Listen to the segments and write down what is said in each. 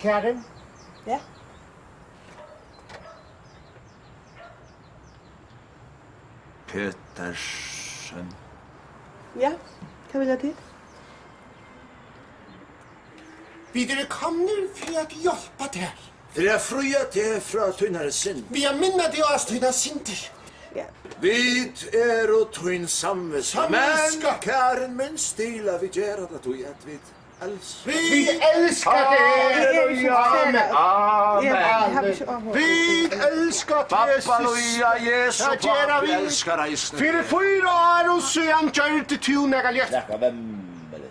Karen? Ja. Petersen. Ja, hva vil jeg til? Vi dere kommer for å hjelpe dere. For jeg fruer til fra tunnere sinn. Vi har minnet det oss til sinter. Ja. Vid og tøyn samviska. Men Samviska. Karen min stila vi gjør det tog at vi elsker. Vi elsker dere. Amen. Jeg har ikke avhånd. Vi elsker Halleluja, Jesu, Det gjør pappa, vi. elsker reisende. For 4 år og siden gjør det til nægget. Lekka vemmelig.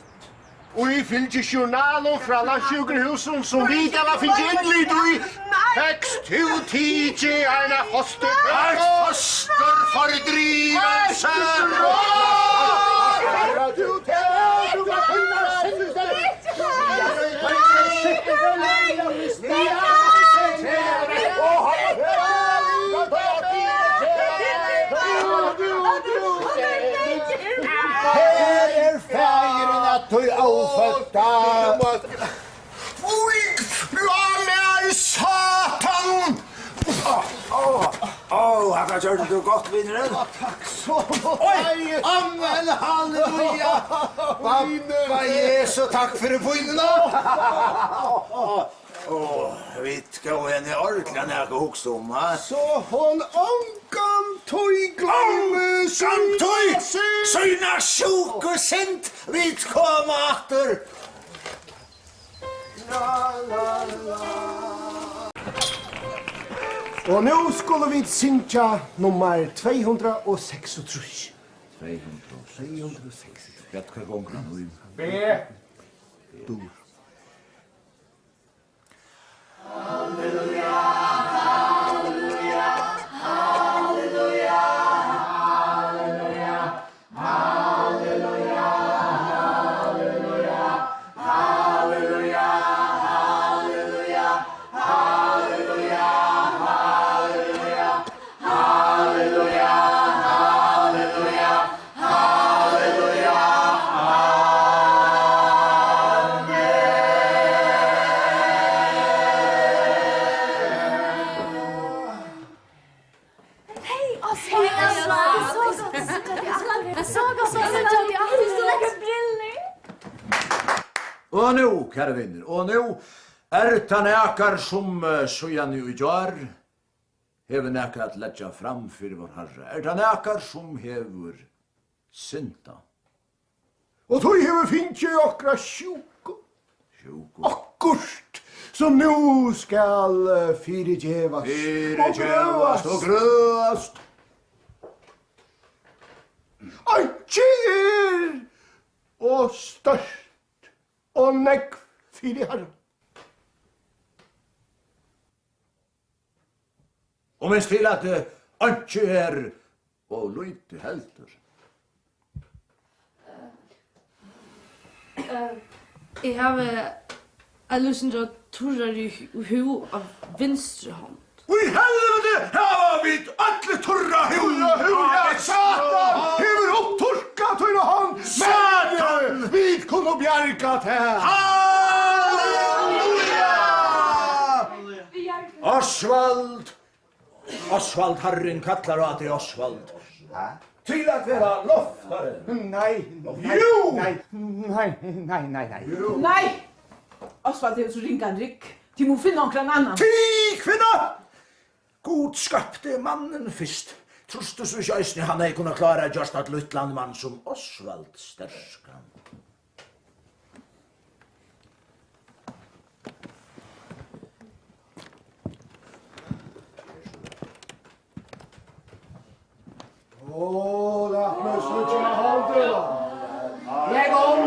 Og vi fylte journalen fra landsjukerhusen som vi da fikk innlitt i. Tekst til tidje en foster. Et foster fordrivelse! Her feiren at du avfødda. Oi, la meg satan! Her gjør du godt, vinneren. Oi, amen, halleluja! Pappa Jesu, takk for poinene. Vi skal jo en i ordentlig når jeg husker om, ha? Så hon ankan tog glemme Samtøy! Søyna sjuk og sint! Vi kommer atter! Og nå skulle vi synge nummer 236. 206. Vet hva gonger han nå? B. Dur. Og nå, kære vinner, og nå det nekar som søyan i jar, hever nekar at letja fram for vår Herre. Det nekar som hever synta. Og tog hever finnes jo akkurat sjuko. Sjuko. Akkurat som nå skal firegjevast. Firegjevast og grøast. Anker og størst og nekk fire herre. Og minst til at ikke og løyte helter. Jeg har lyst til å turre i hu av venstre hånd. I helvete, her var vi alle turra hula. Satan! Hever opptorka til han! Satan! Vi kunne bjerga til! Halleluja! Osvald! Osvald, Herren kallar at det Osvald. Til at vera loftare. Nei. Jo! Nei. Nei! Osvald er så ringan rik. De må finne noen annan. Ti kvinna! God skapte mannen fyrst. Trost du så ikke eisne han ei kunne klara just at luttland mann som Osvald Sterskan. Da plötsligt jag har det då. Lägg om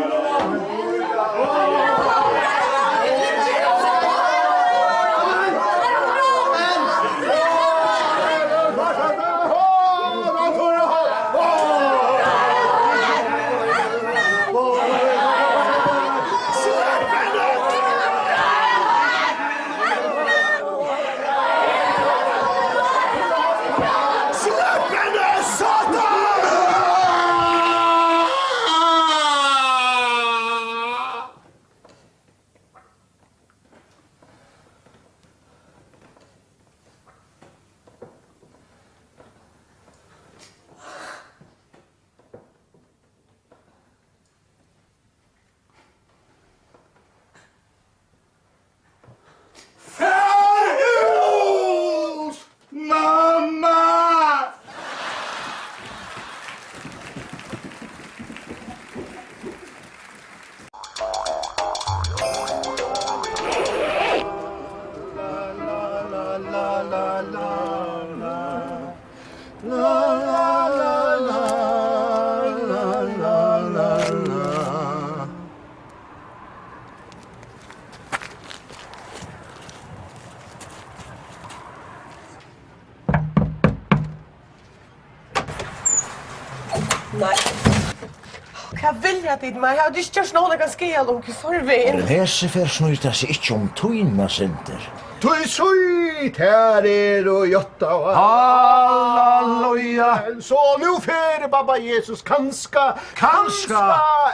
vilja dit mig. Jag hade inte gjort någon kan skia långt I förväg. Men hese fer snurta seg ikkje om tøyna sinter. Tui sui, her og jotta og Halleluja! Så nu fer Babba Jesus kanska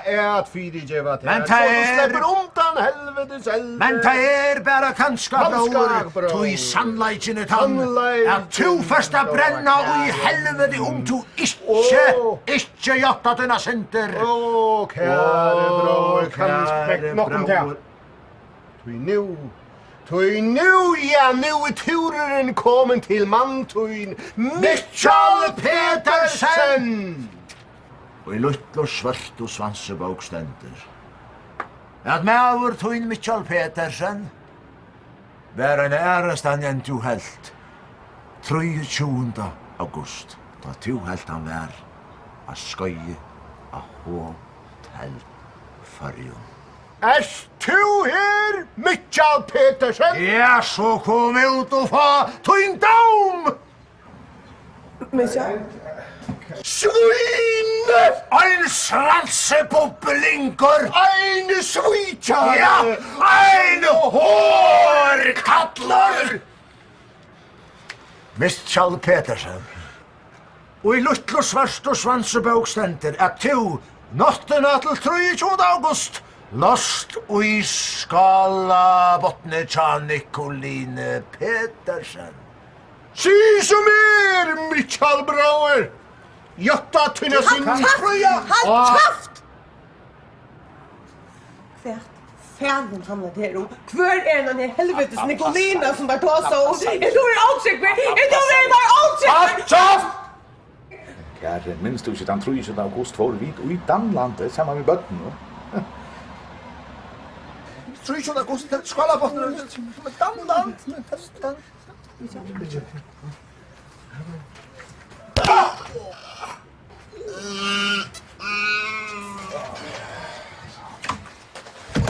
at fyrirgeva til Men så ta du slipper undan helvetes eld. Men ta bara kanska, bror. bror. Tui sannleikin tann. Sannleikin, At tu først brenna og I helvete om tu ikkje jotta dina sinter. Kære bror, kære kanskje nokkum bror. til. Tui nu, ja, nu turen kommen til manntøyn Mitchell Petersen! Og I luttlo svart og svansebok stender. At meður tøyn Mitchell Petersen var en ærestan enn tu helt 23. august, da tu helt han var a skøye a Hotel Farium. Tu her, Mitchell Petersen? Ja, så kom ut og få tøyn dom! Mitchell. Svin! Ein sransebobbelinker! Ein svitjar! Ja, ein hårkattler! Mitchell Petersen. Og I luttlo svart og svansebok stender at tu, nattena til 23. august, lost ui skala botne tja Nicoline Petersen. Si som Mitchell bror! Jotta tunna sin trøya! Halt kraft! Kvärt. Färden handlar det om. Kvör den här helvetes Nicolina som var då så. Jag tror alltid. Jag tror alltid. Kære, minst du ikke den 23. august for vi i Danlandet sammen med bøtten. 23. august, skala botne med Danland.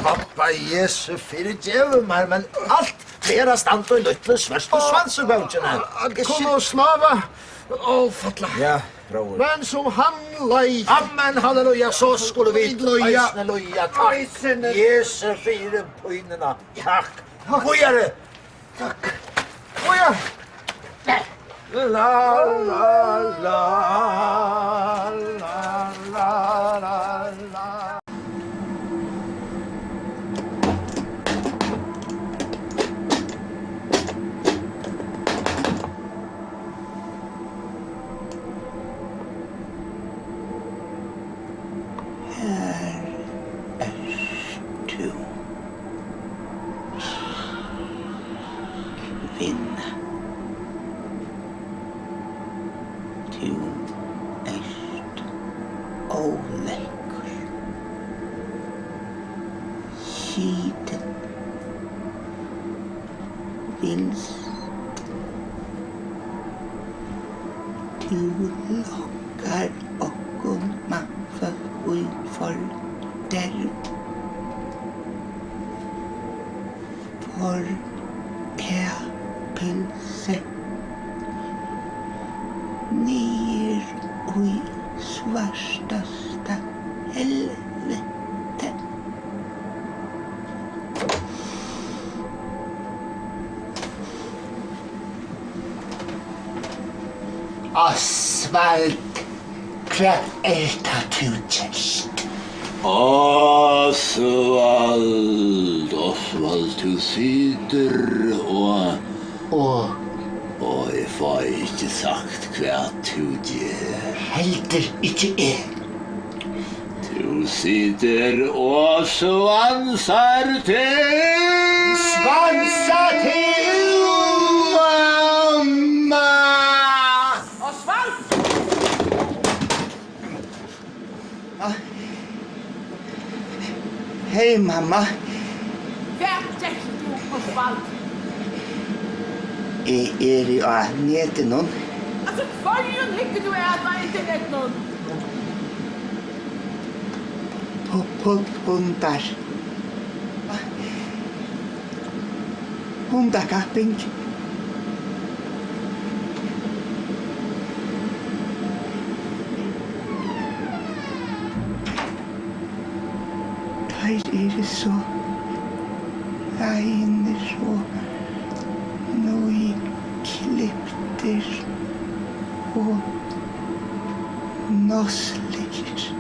Pappa Jesu fyrir djevu meg, men alt vera stand og luttle svørst og svansebøkene. Kunne slava og fatla. Ja, bror. Men som han lei. Amen, halleluja, så skulle vi Halleluja. Halleluja, takk. Eisene. Jesu fyrir pøynena, takk. Hvor er det? Takk. Oja. La, la, la, la, la, la, la. Kvinna. Du ert óleikur. Skítin. Vilst. Du lokkar okkum mannfólk ui forderv. Pilse nir ui svartasta helvete. Osvald, hva det du kjærst? Osvald, du sitter og jeg får ikke sagt hva du gjør. Heldur ikke jeg. Du sitter og svansar til. Svansar til mamma. Osvald! Hei, mamma. Hva gjør du, Osvald? Jeg I neten nå. Altså, hvarjon ligger du av internett nå? På hundar. Hundakapping. ikke så egner og noe klipter og nossliger.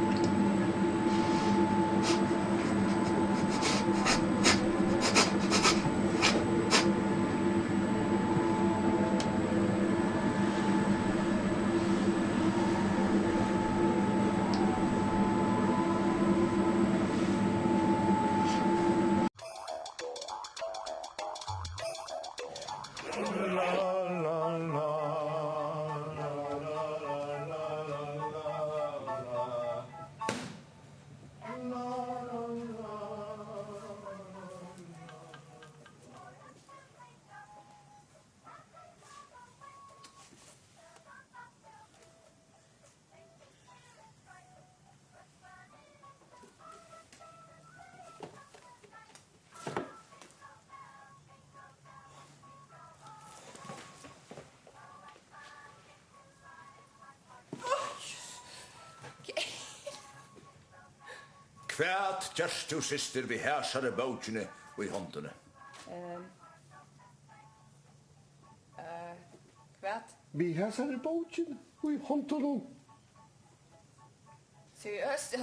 Kvært gjørst du, syster, vi hæsare bøkene og I håndene. Kvart. Vi har så bogen og I hånden. Seriøst,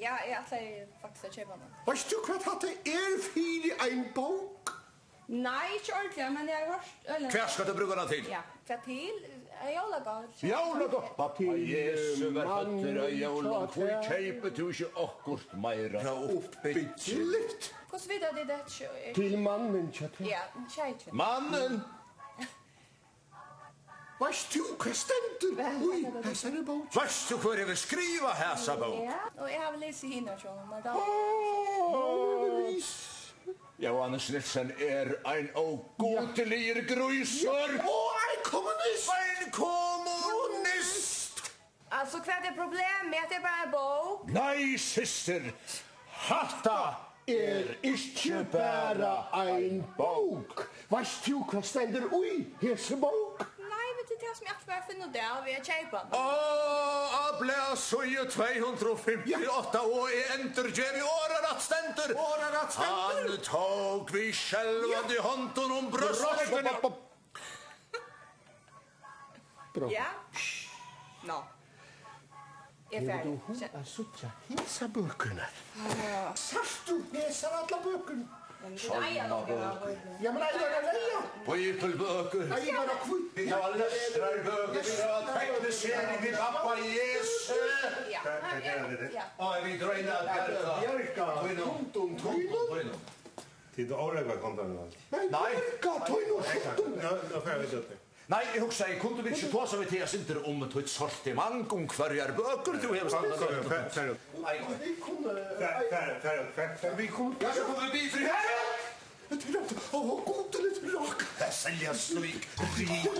ja, jeg atler faktisk at kjøpe den. Veist du hva det fire ein bok? Nei, ikke ordentlig, men jeg har hørt... Hva skal du bruke den til? Ja, hva til? Jólagård. Jólagård til Jesu var føtter av jævlen. Hvor kjøper du ikke akkurat meira? Ja, Bytteligt Hvordan vet jeg det ikke? til mannen kjøtt. Ja, kjøyt. Mannen! Veist du hva stendur? Ui, hæsare bok. Veist du hvor jeg vil skriva hæsa bøk? Ja, og jeg har lest hinna sånn, men da... Johannes Nilsen ein ågodelig grøyser. Ein kommunist! Ein kommunist! Altså, hva er problemet? Det er bare bok. Nei, syster. Hatta Ikke bare ein bok. Veist du hva stendur ui, hese bok? Nei, men det er det som jeg ikke bare finner det av ved å kjøpe den. Jeg ble så i 258 og jeg endurgjev I året at stendur. Han tog vi skjelvande hånden om brøstene. Ja? Nå. Jeg er ferdig. Hun suttja hesa bøkene. Sast du hesa alla bøkene? Ja, men eier. Bibelbøker. Eier kvitt. Vi har lestrarbøker. Vi har tegnesering. Vi pappa Jesu. Ja. Og vi drøyner Bjerka. Bjerka. Tøyno. Tid å avlegge kontanten. Nei. Bjerka, Tøyno. Nå får jeg vite det. Nei, jeg husker, jeg kunne ikke ta seg til å sitte om et sortiment om hverjar bøker du har sagt. Ferdig. Vi kunne... Ferdig. Vi kunne... Ja, så kommer vi fri her. God litt rak. Det selger Snøvik. Rit.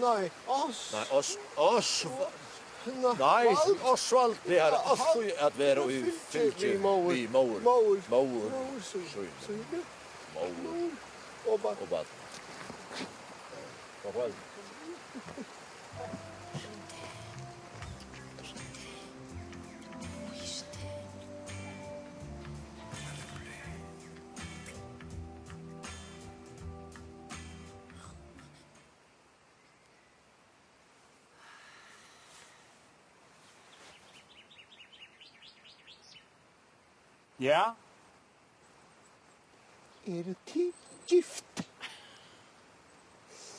Nei, oss. Nei, Osvald, det er alltid at være I fylke. Vi mål. Mål. Og bad. Farvel. Ja? Det til gift?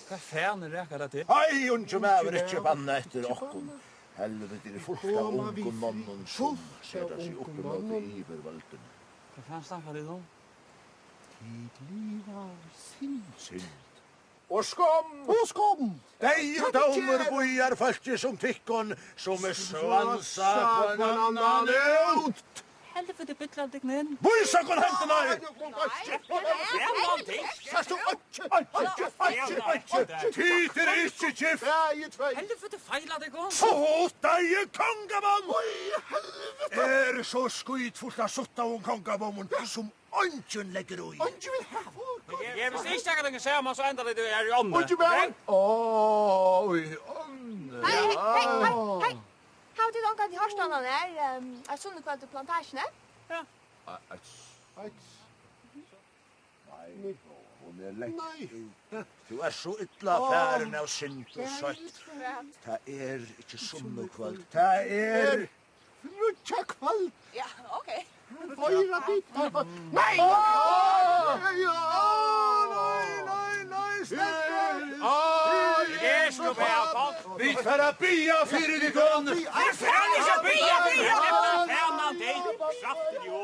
Hva færne reker det til? Hei, unge med ikke banne etter okken. Helvete det fullt av unge mannen som setter seg opp mot ivervelten. Hva faen snakker du om? Tidlig av synd. Synd. Og skom! Dei og damer bojar falskje som tikkon, som svansa på en annan ut. Helvete bytla deg inn. Boisa kon hendene! Tyter ikkje kjift! Helvete feila deg om. Så deg kongamann! Så skuitfullt av sutta om kongamamon som ønsken legger ui. Jeg visste ikke at jeg ser man så enda det du i ånden. Oi, ånden. Hei! Har du noen gang i Hårstånden er sånne kveld til plantasjene? Ja. Nei, hun lekk. Du så ytla færen av synt og søtt. Det ikke sunne kveld. Det frutja kveld. Ja, ok. Høyra ditt. Nei! Jeg skal være på. Vi får bia fyrir dikon. Færdig så bia! Færdig! Færdig! Kraftig jo.